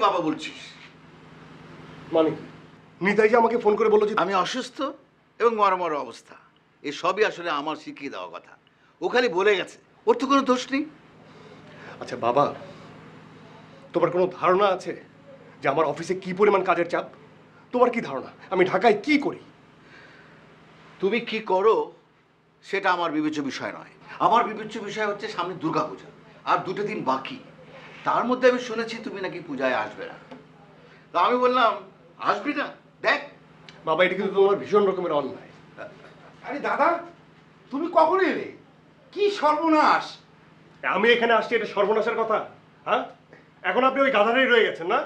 বাবা বলছিস? মানে নিতাই যে আমাকে ফোন করে বললো যে আমি অসুস্থ এবং মরমর অবস্থা, এই সবই আসলে আমার শিখিয়ে দেওয়া কথা। ও খালি বলে গেছে, ওর তো কোনো দোষ নেই। আচ্ছা বাবা, তোমার কোনো ধারণা আছে যে আমার অফিসে কি পরিমাণ কাজের চাপ? তোমার কি ধারণা আমি ঢাকায় কি করি? তুমি কি করো সেটা আমার বিবেচ্য বিষয় নয়। আমার বিবেচ্য বিষয় হচ্ছে সামনে দুর্গাপূজা, আর 2 দিন বাকি। তার মধ্যে আমি শুনেছি তুমি নাকি পূজায় আসবে না। তা আমি বললাম, আসবি না? দেখ বাবা, এটা কিন্তু তোমার ভীষণ রকমের অন্যায়। আরে দাদা, তুমি কখন এলে? কি সর্বনাশ! আমি এখানে আসছি, এটা সর্বনাশের কথা? হ্যাঁ, এখন আপনি ওই গাধারেই রয়ে গেছেন না?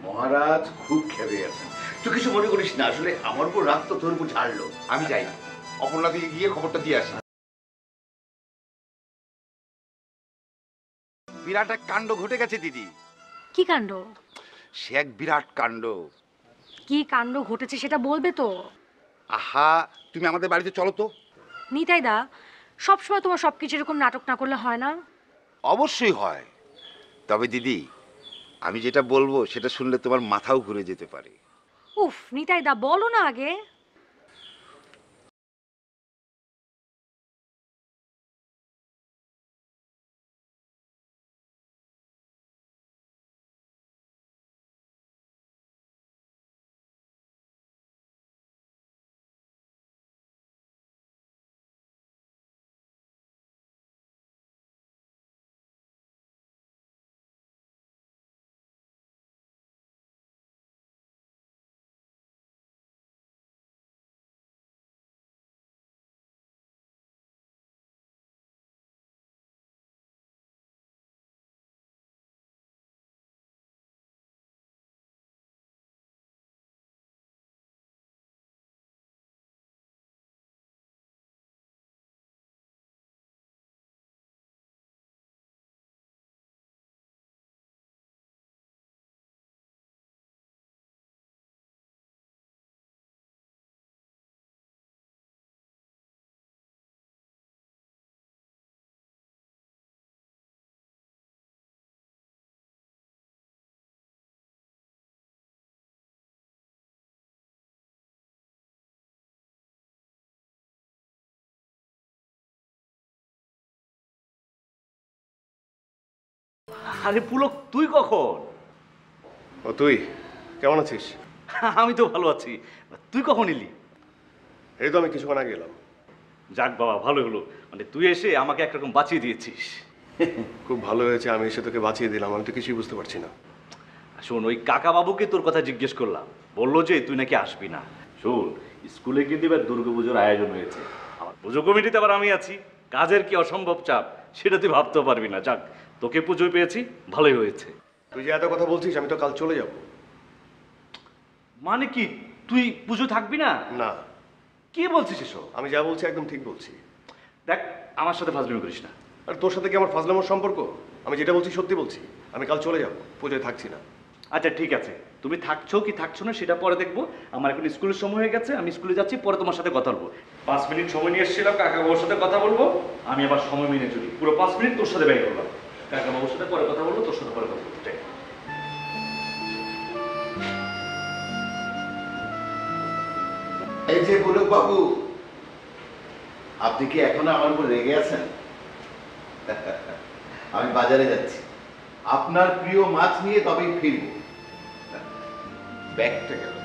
মহারাজ খুব খেপে গেছেন। তুই কিছু মনে করিস না, আসলে আমার উপর রাগ তো তোর উপর ঝাড়লো। আমি যাই, অপর্ণা দিকে গিয়ে খবরটা দিয়ে আসি। বিরাট এক কাণ্ড ঘটে গেছে দিদি। কি কাণ্ড? সে এক বিরাট কাণ্ড। কি কাণ্ড ঘটেছে সেটা বলবে তো? আহা, তুমি আমাদের বাড়িতে চলো তো। নিতাই দা, সবসময় তোমার সবকিছু এরকম নাটক না করলে হয় না? অবশ্যই হয়, তবে দিদি আমি যেটা বলবো সেটা শুনলে তোমার মাথাও ঘুরে যেতে পারে। উফ নিতাই দা, বলো না আগে। আরে পুলক, তুই কখন? ও তুই কেমন আছিস? আমি তো ভালো আছি। তুই কখন এলি? এই তো আমি কিছুক্ষণ আগে এলাম। যাক বাবা, ভালো হলো। মানে তুই এসে আমাকে একরকম বাঁচিয়ে দিয়েছিস। খুব ভালো হয়েছে আমি এসে তোকে বাঁচিয়ে দিলাম, আমি তো কিছুই বুঝতে পারছি না। শোন, ওই কাকা বাবুকে তোর কথা জিজ্ঞেস করলাম, বললো যে তুই নাকি আসবি না। শোন, স্কুলে কিন্তু এবার দুর্গাপুজোর আয়োজন হয়েছে, আমার পুজো কমিটিতে আবার আমি আছি। কাজের কি অসম্ভব চাপ সেটা তুই ভাবতেও পারবি না। যাক, তোকে পুজোয় পেয়েছি, ভালোই হয়েছে। তুই যে এত কথা বলছিস, আমি তো কাল চলে যাব। মানে কি, তুই পুজো থাকবি না? না, কি বলছিস এসব? আমি যা বলছি একদম ঠিক বলছি। দেখ, আমার সাথে ফাজলামি করিস না। আর তোর সাথে কি আমার ফাজলামোর সম্পর্ক? আমি যেটা বলছি সত্যি বলছি, আমি কাল চলে যাব, পুজোয় থাকছি না। আচ্ছা ঠিক আছে, তুমি থাকছো কি থাকছো না সেটা পরে দেখবো। আমার এখন স্কুলের সময় হয়ে গেছে, আমি স্কুলে যাচ্ছি, পরে তোমার সাথে কথা বলবো। 5 মিনিট সময় নিয়ে এসেছিলাম কাকা বাবুর সাথে কথা বলবো, আমি আবার সময় মেনে চলি। পুরো 5 মিনিট তোর সাথে ব্যয় করলাম। কাকা বাবুর সাথে পরে কথা বলবো, তোর সাথে পরে কথা বলবো। ঠিক। এই যে গোলক বাবু, আপনি কি এখনো আমার উপর রেগে আছেন? আমি বাজারে যাচ্ছি, আপনার প্রিয় মাছ নিয়ে তবেই ফিরব। ব্যাগটা গেল।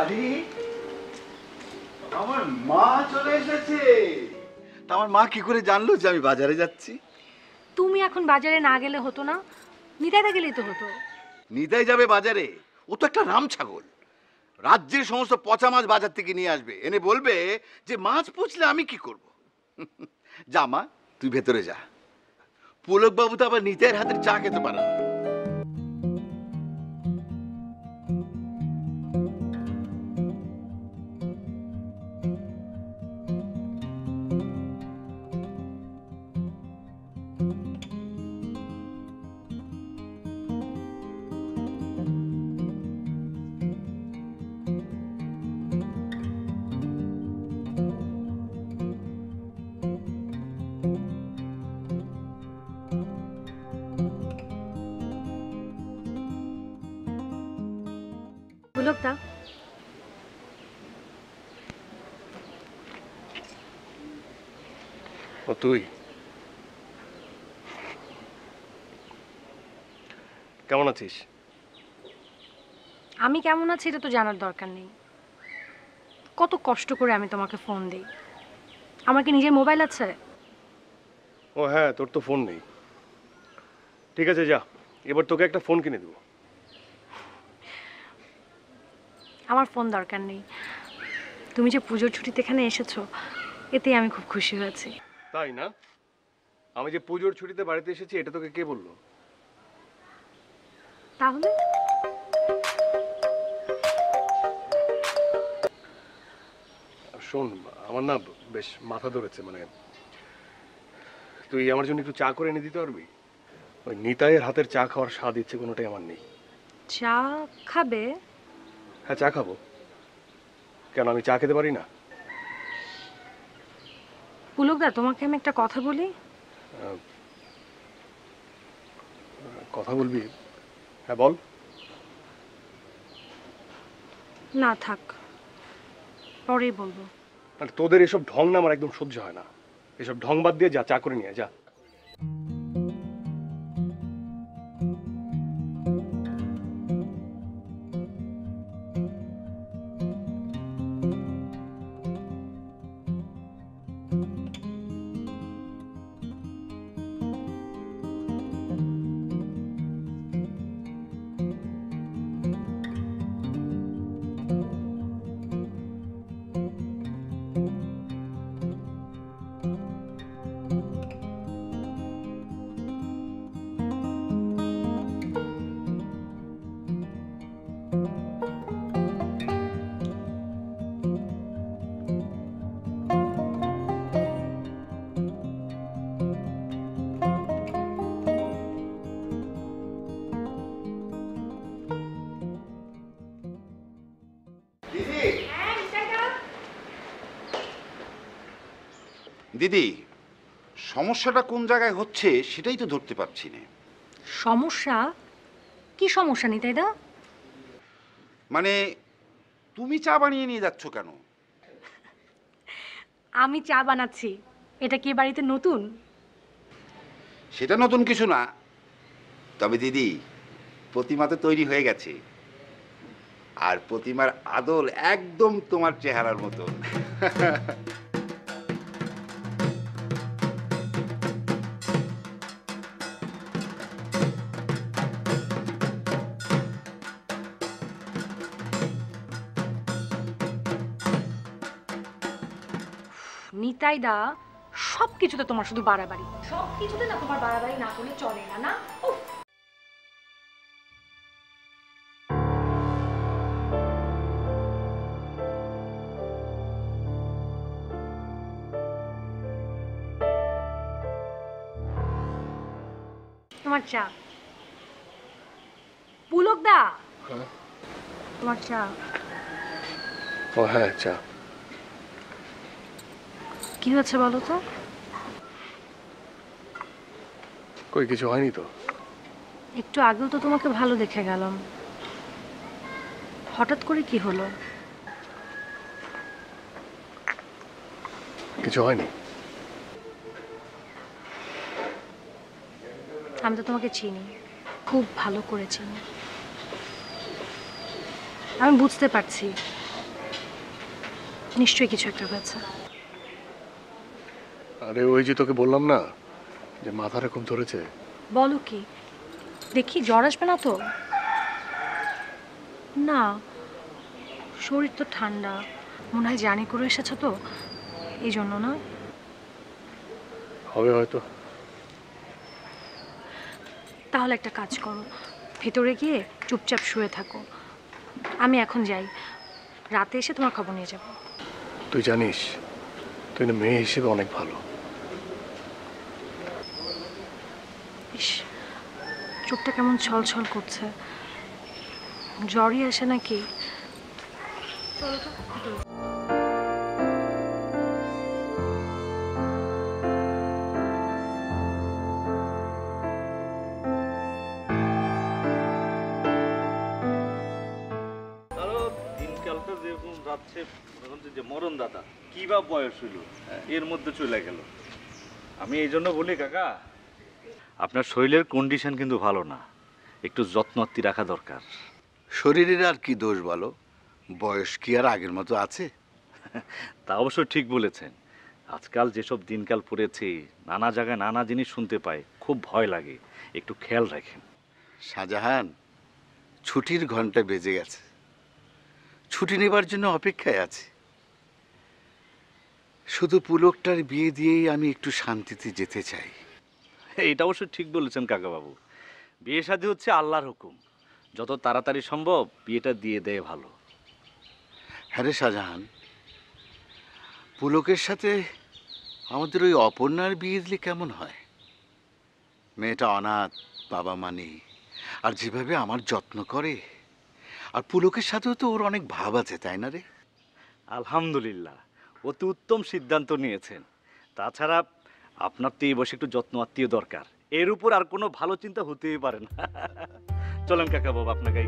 আরে আমার মা চলে এসেছে। তা আমার মা কি করে জানলো যে আমি বাজারে যাচ্ছি? তুমি এখন বাজারে না গেলে হতো না? নিতাই দা গেলেই তো হতো। নিতাই যাবে বাজারে? ও তো একটা রাম ছাগল। রাজ্যের সমস্ত পচা মাছ বাজার থেকে নিয়ে আসবে, এনে বলবে যে মাছ পুছলে আমি কি করব। যা মা, তুই ভেতরে যা। পুলক বাবু তো আবার নিতাইয়ের হাতের চা খেতে পারে না। পুলকদা, ও তুই কেমন আছিস? আমি কেমন আছি এটা তো জানার দরকার নেই। কত কষ্ট করে আমি তোমাকে ফোন দিই। আমার কি নিজের মোবাইল আছে? ও হ্যাঁ, তোর তো ফোন নেই। ঠিক আছে, যা, এবার তোকে একটা ফোন কিনে দেবো। আমার ফোন দরকার নেই। তুমি যে পুজোর ছুটিতে এখানে এসেছো, এতেই আমি খুব খুশি হয়েছি। তাই না? আমি যে পুজোর ছুটিতে বাড়িতে এসেছি এটা তোকে কে বললো? তাহলে শোন, আমার না বেশ মাথা ধরেছে, মানে তুই আমার জন্য একটু চা করে এনে দিতে পারবি? ওই নিতাইয়ের হাতের চা খাওয়ার স্বাদ ইচ্ছে কোনোটাই আমার নেই। চা খাবে? হ্যাঁ, চা খাবো। কেন, আমি চা খেতে পারি না? পুলকদা, তোমাকে আমি একটা কথা বলি। কথা বলবি? হ্যাঁ, বল। না থাক, পরেই বলবো। মানে তোদের এসব ঢং না আমার একদম সহ্য হয় না। এসব ঢং বাদ দিয়ে যা, চা করে নিয়ে যা। দিদি, সমস্যাটা কোন জায়গায় হচ্ছে সেটাই তো ধরতে পারছি না। সমস্যা? কি সমস্যা নিতাইদা? মানে তুমি চা বানিয়ে নিয়ে যাচ্ছ কেন? আমি চা বানাচ্ছি, এটা কি বাড়িতে নতুন? সেটা নতুন কিছু না, তবে দিদি প্রতিমা তো তৈরি হয়ে গেছে, আর প্রতিমার আদল একদম তোমার চেহারার মতো। নিতাইদা, সব কিছুতে তোমার শুধু বাড়াবাড়ি। সব কিছুতে না তোমার বাড়াবাড়ি না করলে চলে না, না? উফ! তোমার চা। পুলকদা, তোমার চা। ও হ্যাঁ, চা। কি হয়েছে বলো তো? কই, কিছু হয়নি তো। একটু আগেও তো তোমাকে ভালো দেখে গেলাম, হঠাৎ করে কি হলো? কিছু হয়নি। আমি তো তোমাকে চিনি, খুব ভালো করে চিনি। আমি বুঝতে পারছি নিশ্চয়ই কিছু একটা হয়েছে। আরে ওই যে তোকে বললাম না যে মাথাটা খুব ধরেছে। বলো কি? দেখি জ্বর আসবে না তো? না, শরীর তো ঠান্ডা, মনে হয় জানি করে এসেছো তো, এই জন্য না? হবে হয়তো। তাহলে একটা কাজ করো, ভেতরে গিয়ে চুপচাপ শুয়ে থাকো। আমি এখন যাই, রাতে এসে তোমার খবর নিয়ে যাব। তুই জানিস তুই না মেয়ে হিসেবে অনেক ভালো। ইস, চোখটা কেমন ছলছল করছে, জ্বরই আসে নাকি? চলো তো ভেতরে। হ্যালো, যাচ্ছে মনে হচ্ছে যে মরণ দাতা কি বা বয়স হইল এর মধ্যে চলে গেল। আমি এই জন্য বলি কাকা, আপনার শরীরের কন্ডিশন কিন্তু ভালো না, একটু যত্নআত্তি রাখা দরকার। শরীরের আর কি দোষ বলো, বয়স কি আর আগের মতো আছে? তা অবশ্য ঠিক বলেছেন। আজকাল যেসব দিনকাল পড়েছে, নানা জায়গায় নানা জিনিস শুনতে পাই, খুব ভয় লাগে। একটু খেয়াল রাখেন। শাহজাহান, ছুটির ঘন্টা বেজে গেছে, ছুটি নেবার জন্য অপেক্ষায় আছি। শুধু পুলকটার বিয়ে দিয়েই আমি একটু শান্তিতে যেতে চাই। এটা অবশ্য ঠিক বলেছেন কাকাবাবু, বিয়ে শাদী হচ্ছে আল্লাহর হুকুম, যত তাড়াতাড়ি সম্ভব বিয়েটা দিয়ে দেয় ভালো। হ্যাঁ রে শাহজাহান, পুলকের সাথে আমাদের ওই অপর্ণার বিয়ে দিলে কেমন হয়? মেয়েটা অনাথ, বাবা মা নেই, আর যেভাবে আমার যত্ন করে, আর পুলকের সাথেও তো ওর অনেক ভাব আছে, তাই না রে? আলহামদুলিল্লাহ, অতি উত্তম সিদ্ধান্ত নিয়েছেন। তাছাড়া আপনার তো এই বয়সে একটু যত্ন আত্মীয় দরকার, এর উপর আর কোনো ভালো চিন্তা হতেই পারে না। চলেন কাকাবাবু, আপনাকে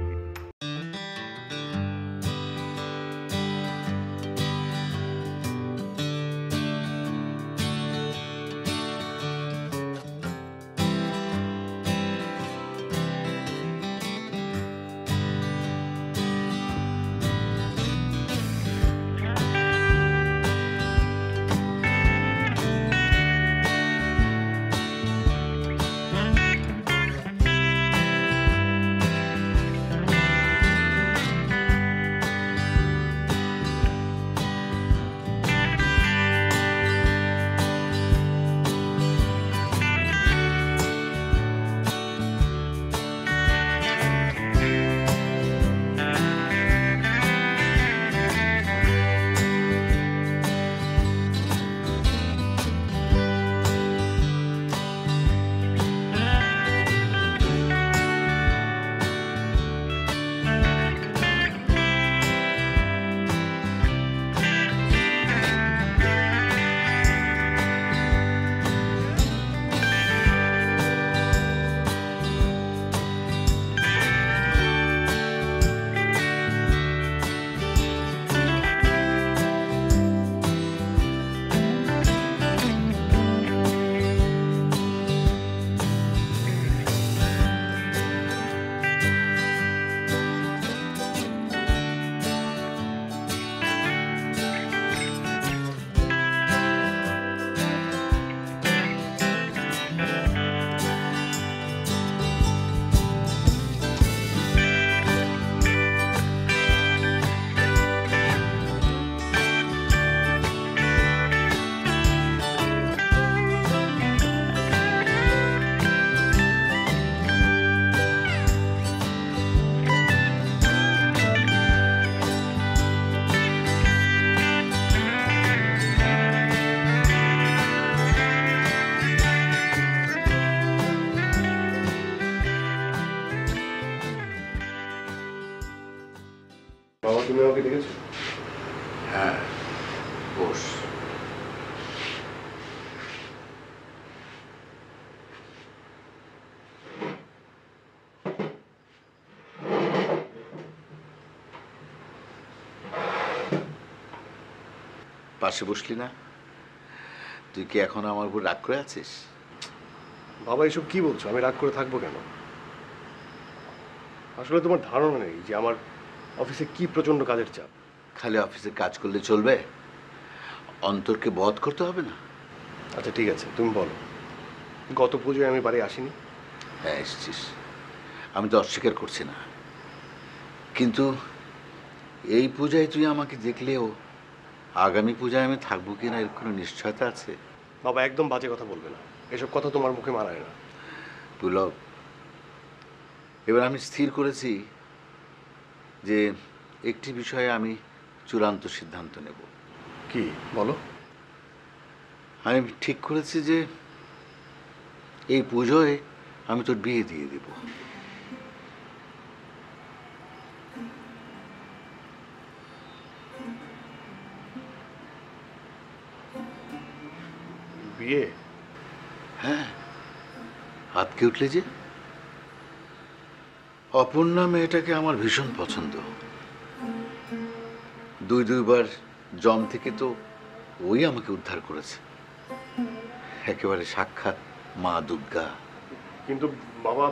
বাবা, তুমি আমাকে দেখেছো? হ্যাঁ, বস। পাশে বসলি না? তুই কি এখন আমার উপর রাগ করে আছিস? বাবা, এসব কি বলছো? আমি রাগ করে থাকবো কেন? আসলে তোমার ধারণা নেই যে আমার অফিসে কি প্রচন্ড কাজের চাপ। খালি অফিসে কাজ করলে চলবে? অন্তরকে বধ করতে হবে না? আচ্ছা ঠিক আছে, তুমি বলো, গত পুজোয় আমি বাড়ি আসিনি? হ্যাঁ, এসেছিস, আমি তো অস্বীকার করছি না, কিন্তু এই পূজায় তুই আমাকে দেখলেও আগামী পূজায় আমি থাকবো কিনা এর কোনো নিশ্চয়তা আছে? বাবা, একদম বাজে কথা বলবে না, এসব কথা তোমার মুখে মানায় না। পুলক, এবার আমি স্থির করেছি যে একটি বিষয়ে আমি চূড়ান্ত সিদ্ধান্ত নেব। কি বলো? আমি ঠিক করেছি যে এই পুজোয় আমি তোর বিয়ে দিয়ে দেব। বিয়ে? হ্যাঁ, আটকে উঠলে যে? অপর্ণা মেয়েটাকে আমার ভীষণ পছন্দ। দুইবার জম থেকে তো ওই আমাকে উদ্ধার করেছে, একেবারে সাক্ষাৎ মা দুর্গা। কিন্তু বাবা,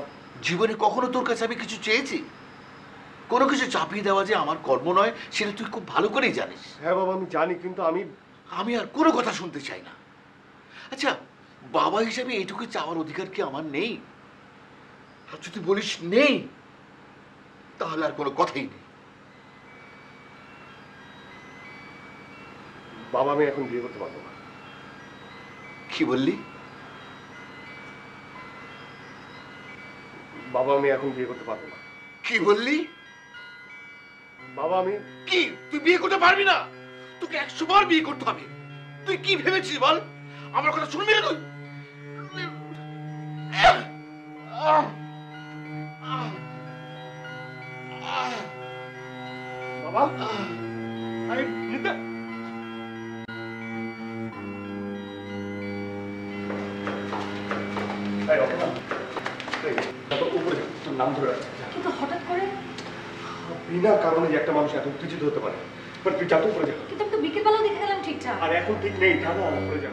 জীবনে কখনো তোর কাছে আমি কিছু চেয়েছি? কোনো কিছু চাপিয়ে দেওয়া যে আমার কর্ম নয় সেটা তুই খুব ভালো করেই জানিস। হ্যাঁ বাবা আমি জানি, কিন্তু আমি আর কোনো কথা শুনতে চাই না। আচ্ছা, বাবা হিসাবে এইটুকু চাওয়ার অধিকার কি আমার নেই? আর যদি বলিস নেই, তাহলে আর কোনো কথাই নেই। বাবা আমি এখন বিয়ে করতে পারবো না। কি বললি? বাবা আমি এখন বিয়ে করতে পারবো না। কি বললি? বাবা আমি কি তুই বিয়ে করতে পারবি না? তোকে 100 বার বিয়ে করতে হবে। তুই কি ভেবেছিস বল? আমার কথা শুনবি না তুই? বাবা আমি নিতে উপরে তোর নাম ধরে রাখ। কিন্তু হঠাৎ করে, বিনা কারণে যে একটা মানুষ এত উত্তেজিত হতে পারে। বাট তুই যা তো উপরে যা। কিন্তু আমি তো বিকেলবেলা দেখে গেলাম ঠিকঠাক। আর এখন ঠিক নেই, যা না উপরে যা।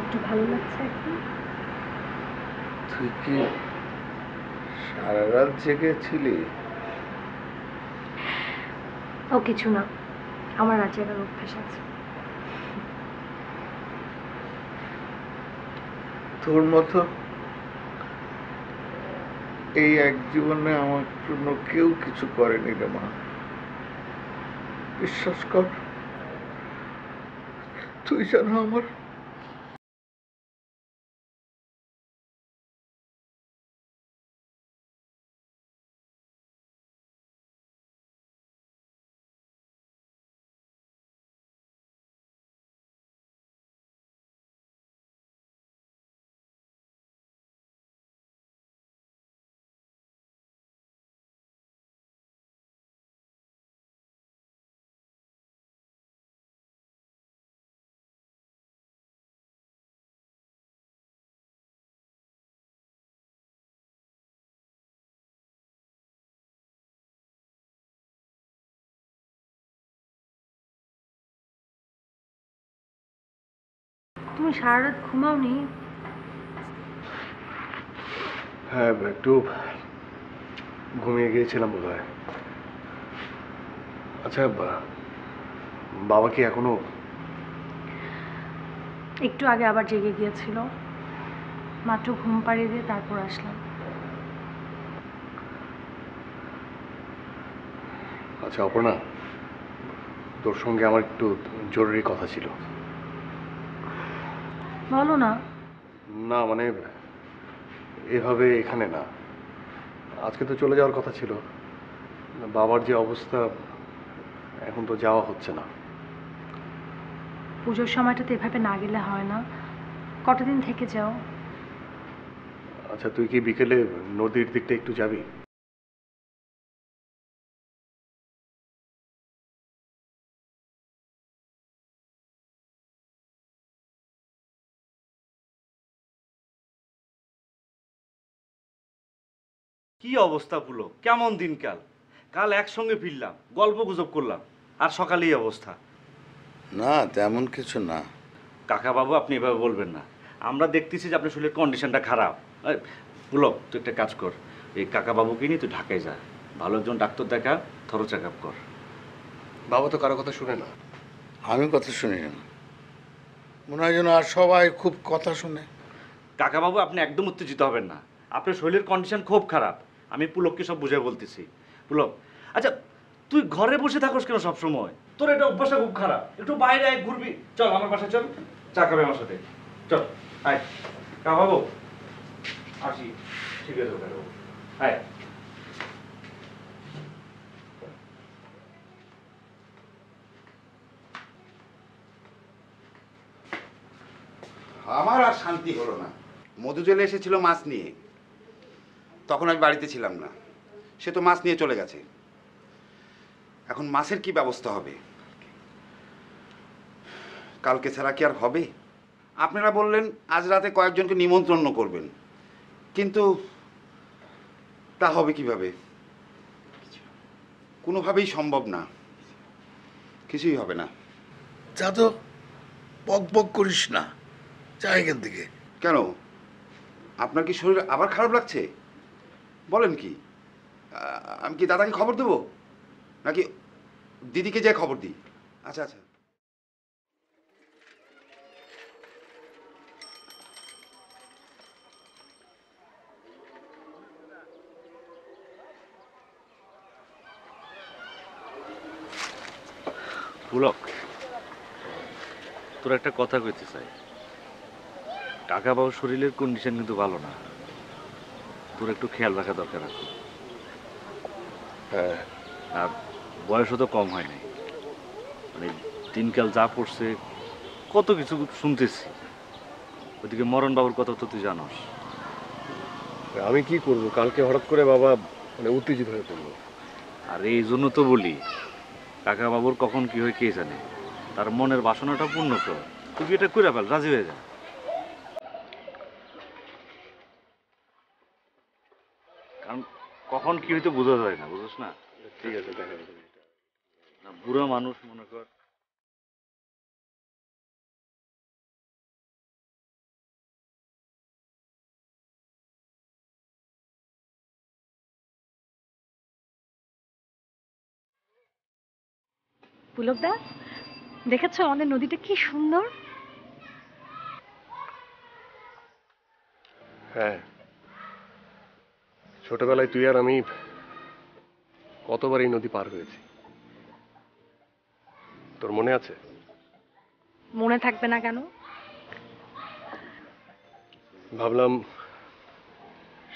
একটু ভালো লাগছে এখন? তুই কি সারা রাত জেগেছিলি? ও কিছু না, আমার রাত জাগার অভ্যাস আছে। তোর মতো এই এক জীবনে আমার জন্য কেউ কিছু করেনি রে মা। বিশ্বাস কর, তুই যেন আমার তুমি সারা রাত ঘুমাওনি? হ্যাঁ একটু ঘুমিয়ে গিয়েছিলাম বোধ হয়। আচ্ছা বাবা কি এখনো? একটু আগে আবার জেগে গিয়েছিল, মাত্র ঘুম পাড়িয়ে দিয়ে তারপর আসলাম। আচ্ছা অপর্ণা, তোর সঙ্গে আমার একটু জরুরি কথা ছিল। বলো না। না মানে এভাবে এখানে না, আজকে তো চলে যাওয়ার কথা ছিল। বাবার যে অবস্থা, এখন তো যাওয়া হচ্ছে না। পুজোর সময়টা তো এভাবে না গেলে হয় না, কতদিন থেকে যাও। আচ্ছা, তুই কি বিকেলে নদীর দিকটা একটু যাবি? কি অবস্থা পুলো, কেমন দিনকাল। কাল একসঙ্গে ফিরলাম, গল্প গুজব করলাম, আর সকালেই অবস্থা। না তেমন কিছু না। কাকা বাবু আপনি এভাবে বলবেন না, আমরা দেখতেছি যে আপনার শরীরের কন্ডিশনটা খারাপ। পুলক তুই একটা কাজ কর, এই কাকা বাবুকে নিয়ে তুই ঢাকায় যা, ভালো একজন ডাক্তার দেখা, থরো চেক আপ কর। বাবা তো কারো কথা শুনে না। আমি কথা শুনি না, মনে হয় যেন আর সবাই খুব কথা শুনে। কাকা বাবু আপনি একদম উত্তেজিত হবেন না, আপনার শরীরের কন্ডিশন খুব খারাপ। আমি পুলককে সব বুঝে বলতেছি। পুলক, আচ্ছা তুই ঘরে বসে থাকোস কেন সব সময়? তোর এটা অভ্যাসটা খুব খারাপ, একটু বাইরে আয়, ঘুরবি। চল আমার বাসায় চল, চা খাবে আমার সাথে। চল আয় কাকা বাবু, আসি। ঠিক আছে কাকা বাবু, আয়। আমার আর শান্তি হলো না। মধু চলে এসেছিল মাছ নিয়ে, তখন আমি বাড়িতে ছিলাম না, সে তো মাছ নিয়ে চলে গেছে। এখন মাছের কি ব্যবস্থা হবে? কালকে ছাড়া কি আর হবে? আপনারা বললেন আজ রাতে কয়েকজনকে নিমন্ত্রণ করবেন, কিন্তু তা হবে কিভাবে? কোনোভাবেই সম্ভব না, কিছুই হবে না। যা তো, বক বক করিস না, যা এখান থেকে। কেন, আপনার কি শরীর আবার খারাপ লাগছে? বলেন কি? আমি কি দাদাকে খবর দেবো, নাকি দিদিকে যাই খবর দিই? আচ্ছা আচ্ছা। পুলক, তোর একটা কথা কইতে চাই। কাকা বাবুর শরীরের কন্ডিশন কিন্তু ভালো না, তোর একটু খেয়াল রাখা দরকার আছে। হ্যাঁ, আর বয়সও তো কম হয় নাই, মানে দিনকাল যা পড়ছে কত কিছু শুনতেছি। ওদিকে মরণ বাবুর কথা তো তুই জানোস। আমি কি করব? কালকে হঠাৎ করে বাবা মানে উত্তেজিত হয়ে পড়লো। আর এই জন্য তো বলি, কাকা বাবুর কখন কি হয় কে জানে, তার মনের বাসনাটা পূর্ণ কর। তুই এটা করে ফেল, রাজি হয়ে যা। কারণ কখন কি হইতে বোঝা যায় না, বুঝছ না? ঠিক আছে, দেখা যাবে। না, বুড়া মানুষ মনে কর। পুলকদা, দেখেছো আমাদের নদীটা কি সুন্দর? হ্যাঁ, ছোটবেলায় তুই আর আমি কতবার এই নদী পার হয়েছি, তোর মনে আছে? মনে থাকবে না কেন? ভাবলাম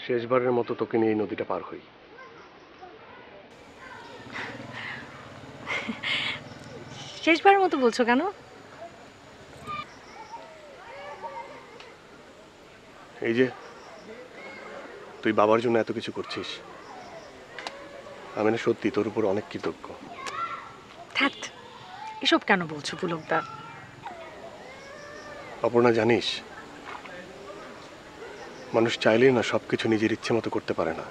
শেষবারের মতো তোকে নিয়ে এই নদীটা পার হই। শেষবারের মতো বলছো কেন? এই যে তুই বাবার জন্য এত কিছু করছিস, আমি না সত্যি তোর উপর অনেক কৃতজ্ঞ। ধ্যাৎ, এসব কেন বলছো পুলকদা? অপর্ণা, জানিস মানুষ চাইলেই না সবকিছু নিজের ইচ্ছে মতো করতে পারে না।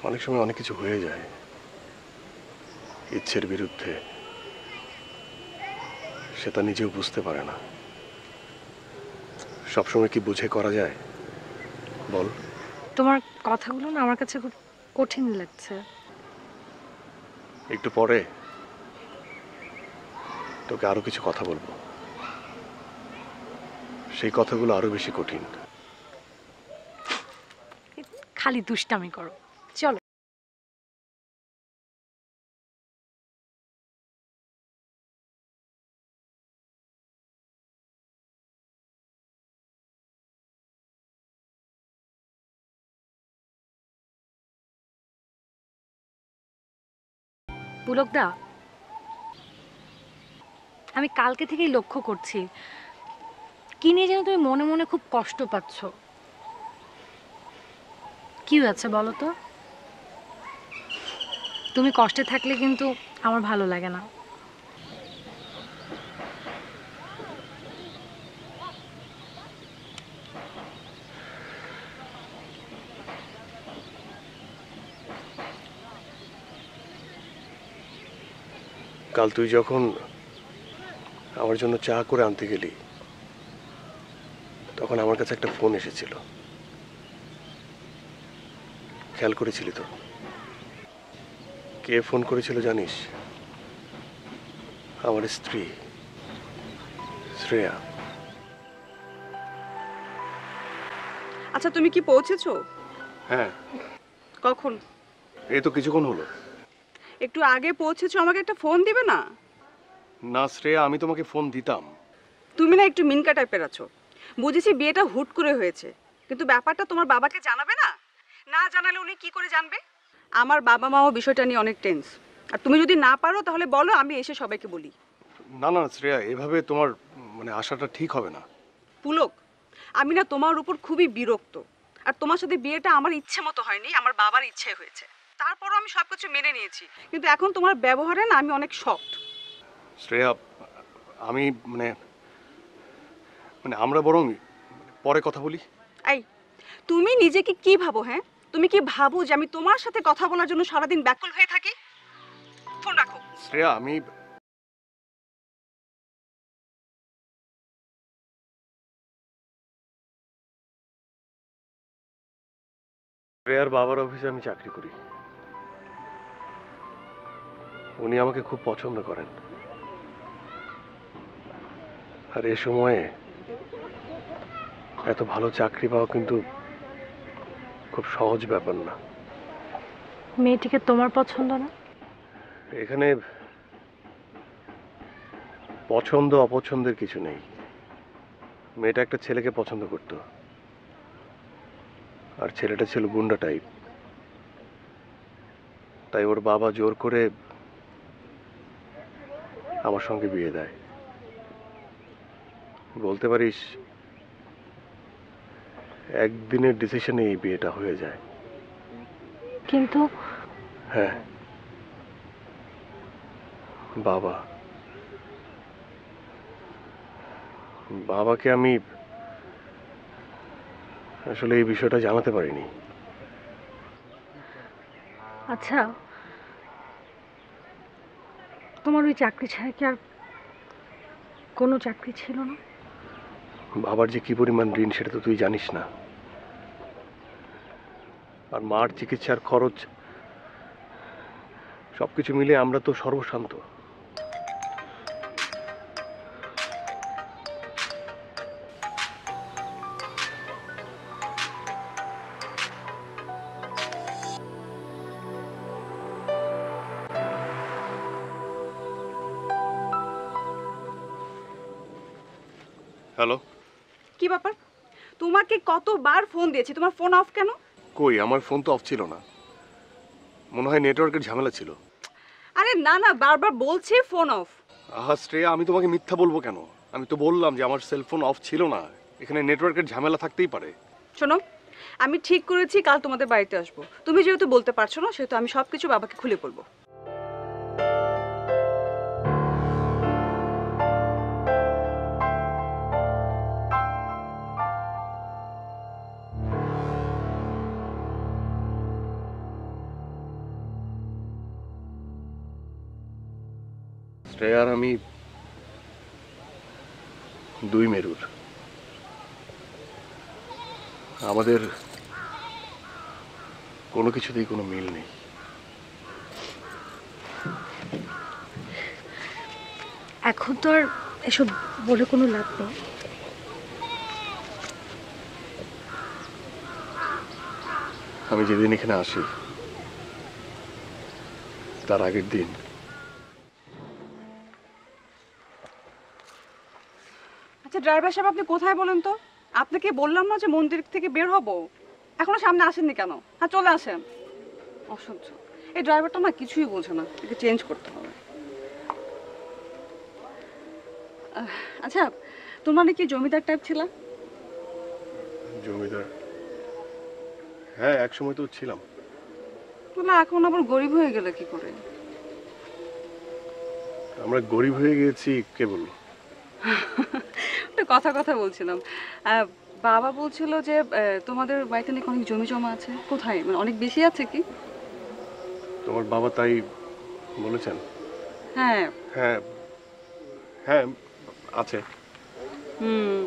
অনেক সময় অনেক কিছু হয়ে যায় ইচ্ছের বিরুদ্ধে, সে তা নিজেও বুঝতে পারে না। সবসময় কি বুঝে করা যায় বল? তোমার কথাগুলো না আমার কাছে খুব কঠিন লাগছে। একটু পরে তোকে আরো কিছু কথা বলবো, সেই কথাগুলো আরো বেশি কঠিন। খালি দুষ্টামি করো, চলো। পুলকদা, আমি কালকে থেকেই লক্ষ্য করছি কি নিয়ে যেন তুমি মনে মনে খুব কষ্ট পাচ্ছ। কি হয়েছে বলো তো? তুমি কষ্টে থাকলে কিন্তু আমার ভালো লাগে না। কাল তুই যখন আমার জন্য চা করে আনতে গেলি তখন আমার কাছে একটা ফোন এসেছিল, খেয়াল করেছিলি তো? কে ফোন করেছিল জানিস? আমার স্ত্রী শ্রেয়া। আচ্ছা, তুমি কি পৌঁছেছো? হ্যাঁ, কখন? এই তো কিছুক্ষণ হলো। একটু আগে পৌঁছেছো, আমাকে একটা ফোন দিবে না? না শ্রেয়া, আমি তোমাকে ফোন দিতাম। তুমি না একটু মিনকা টাইপের আছো। বুঝেছি বিয়েটা হুট করে হয়েছে, কিন্তু ব্যাপারটা তোমার বাবাকে জানাবে না? না জানালে উনি কি করে জানবে? আমার বাবা মাও বিষয়টা নিয়ে অনেক টেন্স। আর তুমি যদি না পারো তাহলে বলো, আমি এসে সবাইকে বলি। না না শ্রেয়া, এভাবে তোমার আশাটা ঠিক হবে না। পুলক, আমি না তোমার উপর খুবই বিরক্ত। আর তোমার সাথে বিয়েটা আমার ইচ্ছে মতো হয়নি, আমার বাবার ইচ্ছে হয়েছে। তারপরও আমি সবকিছু মেনে নিয়েছি, কিন্তু এখন তোমার ব্যবহারে না আমি অনেক শক্ত। শ্রেয়া, আমি আমরা বরং পরে কথা বলি। এই, তুমি নিজেকে কি ভাবো? হ্যাঁ, তুমি কি ভাবো যে আমি তোমার সাথে কথা বলার জন্য সারাদিন ব্যাকুল হয়ে থাকি? ফোন রাখো। শ্রেয়া, আমি শ্রেয়ার বাবার অফিসে আমি চাকরি করি। উনি আমাকে খুব পছন্দ করেন। আর এ সময়ে এত ভালো চাকরি পাওয়া কিন্তু খুব সহজ ব্যাপার না। মেয়েটিকে তোমার পছন্দ না? এখানে পছন্দ অপছন্দের কিছু নেই। মেয়েটা একটা ছেলেকে পছন্দ করত, আর ছেলেটা ছিল গুন্ডা টাইপ। তাই ওর বাবা জোর করে আমার সঙ্গে বিয়ে দেয়। বলতে পারিস একদিনের ডিসিশনে এই বিয়েটা হয়ে যায়। কিন্তু হ্যাঁ, বাবাকে আমি আসলে এই বিষয়টা জানাতে পারিনি। আচ্ছা, তোমার ওই চাকরি ছাড়া কি আর কোনো চাকরি ছিল না? বাবার যে কি পরিমাণ ঋণ সেটা তো তুই জানিস না। আর মার চিকিৎসার খরচ সবকিছু মিলে আমরা তো সর্বশান্ত। হ্যালো। কি ব্যাপার? তোমাকে কতবার ফোন দিয়েছি, তোমার ফোন অফ কেন? কই, আমার ফোন তো অফ ছিল না। মনে হয় নেটওয়ার্কের ঝামেলা ছিল। আরে না না, বারবার বলছি ফোন অফ। আহা শ্রেয়া, আমি তোমাকে মিথ্যা বলবো কেন? আমি তো বললাম যে আমার সেলফোন অফ ছিল না। এখানে নেটওয়ার্কের ঝামেলা থাকতেই পারে। শোনো, আমি ঠিক করেছি কাল তোমাদের বাড়িতে আসবো। তুমি যেহেতু বলতে পারছো না, সেহেতু আমি সবকিছু বাবাকে খুলে বলবো। শ্রেয়া আর আমি দুই মেরুর। আমাদের কোনো কিছুতেই কোনো মিল নেই। এখন তো আর এসব বলে কোনো লাভ নেই। আমি যেদিন এখানে আসি তার আগের দিন আচ্ছা ড্রাইভার সাহেব, আপনি কোথায় বলেন তো? আপনাকে বললাম না যে মন্দির থেকে বের হব? এখনো সামনে আসেননি কেন? হ্যাঁ, চলে আসেন। অসহ্য, এই ড্রাইভারটা না কিছুই বোঝে না, একে চেঞ্জ করতে হবে। আচ্ছা, তোমরা নাকি জমিদার টাইপ ছিল? জমিদার? হ্যাঁ, এক সময় তো ছিলাম। তোমরা এখন আবার গরিব হয়ে গেলে কি করে? আমরা গরিব হয়ে গেছি কে বললো? একটা কথা কথা বলছিলাম। বাবা বলছিল যে তোমাদের বাড়িতে নাকি অনেক জমি জমা আছে। কোথায়, মানে অনেক বেশি আছে কি? তোমার বাবা তাই বলেছেন? হ্যাঁ। হ্যাঁ হ্যাঁ, আছে। হুম,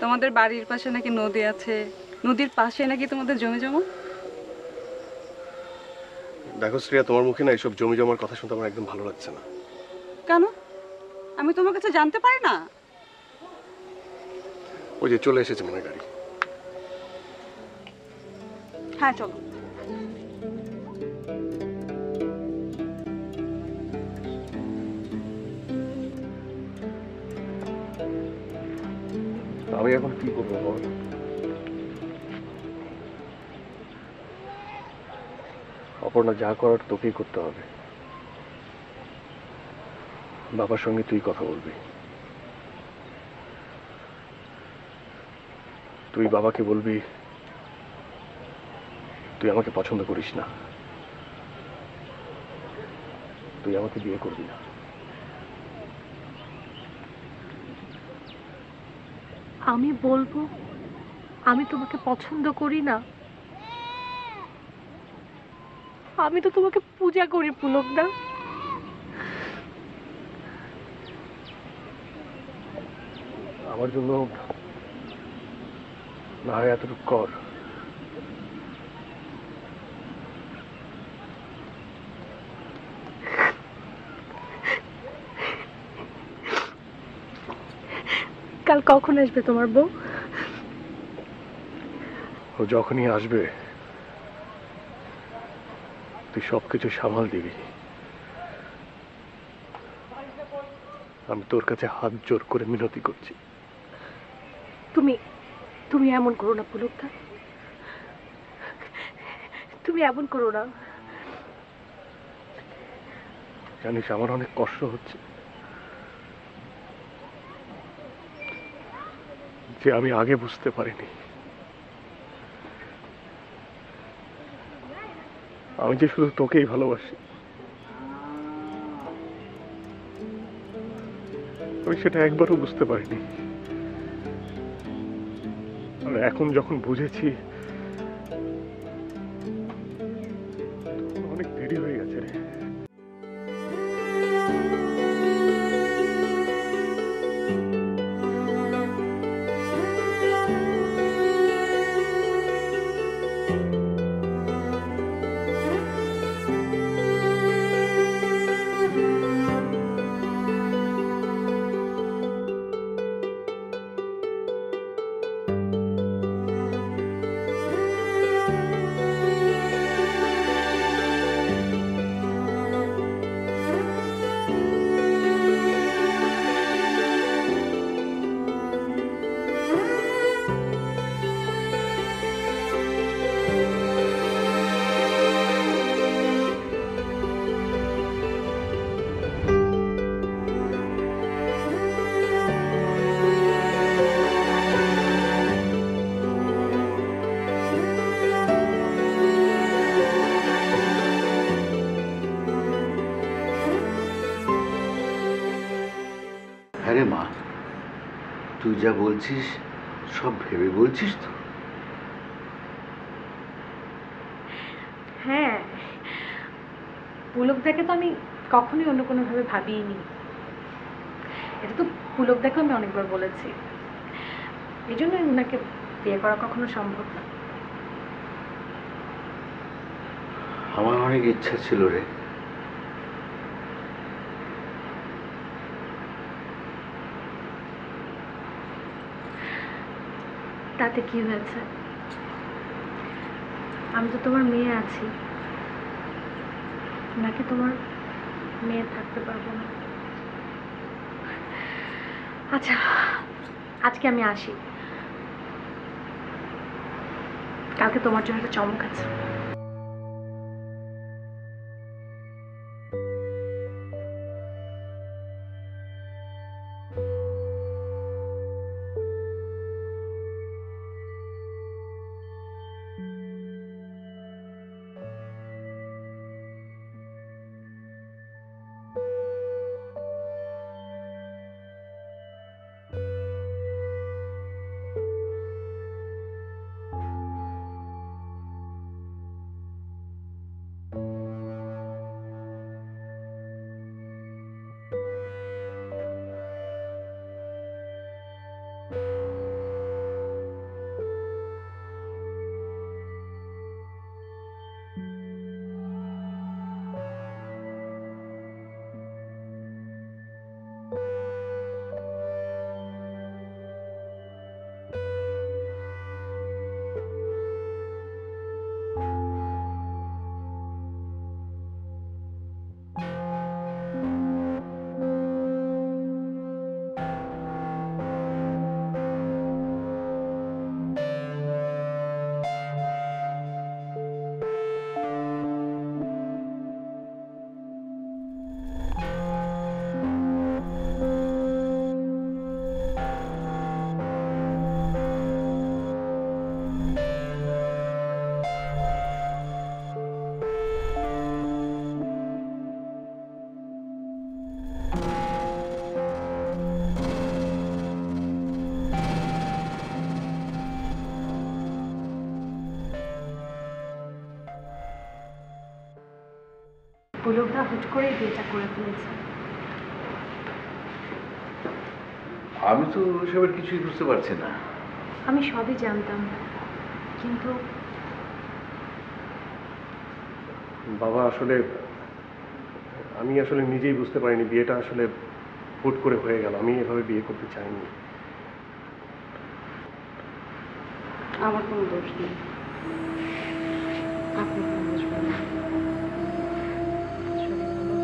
তোমাদের বাড়ির পাশে নাকি নদী আছে, নদীর পাশে নাকি তোমাদের জমি জমা। দেখো শ্রেয়া, তোমার মুখে না এসব জমি জমার কথা শুনতে আমার একদম ভালো লাগছে না। কেন? আমি তোমার কাছে জানতে পারি না? ওই যে চলে এসেছে মনে হয় গাড়ি। হ্যাঁ চলো। আমি এখন কি করবো বল? অপর্ণা, যা করার তোকেই করতে হবে। বাবার সঙ্গে তুই কথা বলবি। তুই বাবাকে বলবি তুই আমাকে পছন্দ করিস না, তুই আমাকে বিয়ে করবি না। আমি বলবো আমি তোমাকে পছন্দ করি না? আমি তো তোমাকে পূজা করি পুলকদা। আমার জন্য না হয় এতটুকু কর। কাল কখন আসবে তোমার বউ? ও যখনই আসবে তুই সবকিছু সামাল দিবি। আমি তোর কাছে হাত জোর করে মিনতি করছি। তুমি তুমি এমন করো না পুলকদা, তুমি এমন করো না। জানিস আমার অনেক কষ্ট হচ্ছে যে আমি আগে বুঝতে পারিনি। আমি যে শুধু তোকেই ভালোবাসি, আমি সেটা একবারও বুঝতে পারিনি। আর এখন যখন বুঝেছি তখন অনেক দেরি হয়ে গেছে রে। হ্যাঁ রে মা, তুই যা বলছিস সব ভেবে বলছিস তো? হ্যাঁ, পুলকদাকে তো আমি কখনোই অন্য কোনোভাবে ভাবিনি। এটা তো পুলকদাকে আমি অনেকবার বলেছি, এই জন্য ওনাকে বিয়ে করা কখনো সম্ভব না। আমার অনেক ইচ্ছা ছিল রে, তাতে কি হয়েছে? আমি তো তোমার মেয়ে আছি, নাকি তোমার মেয়ে থাকতে পারবো না? আচ্ছা, আজকে আমি আসি, কালকে তোমার জন্য একটা চমক আছে। পুলকদা হুট করেই বিয়েটা করে ফেলেছে। আমি তো এসবের কিছুই বুঝতে পারছি না। আমি সবই জানতাম, কিন্তু বাবা আসলে আমি আসলে নিজেই বুঝতে পারিনি বিয়েটা আসলে হুট করে হয়ে গেল। আমি এভাবে বিয়ে করতে চাইনি। আমার কোনো দোষ নেই, আপনি কোনো বুঝবেন না। শরীর ভালো?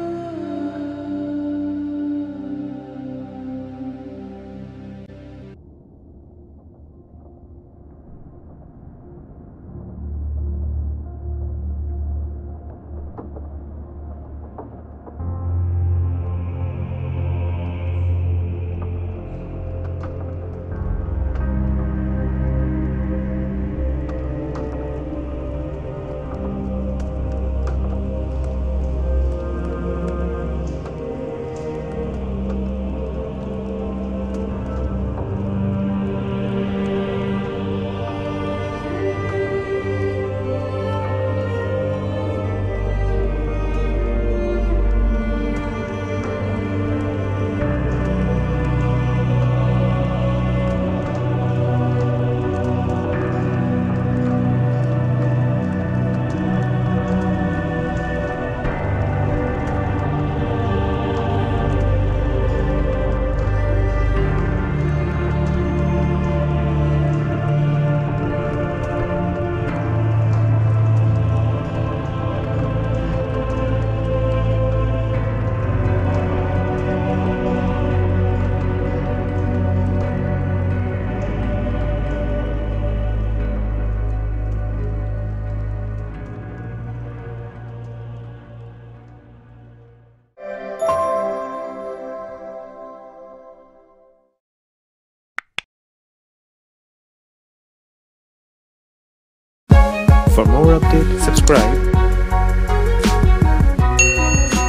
For more updates, subscribe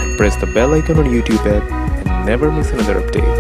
and press the bell icon on YouTube app and never miss another update.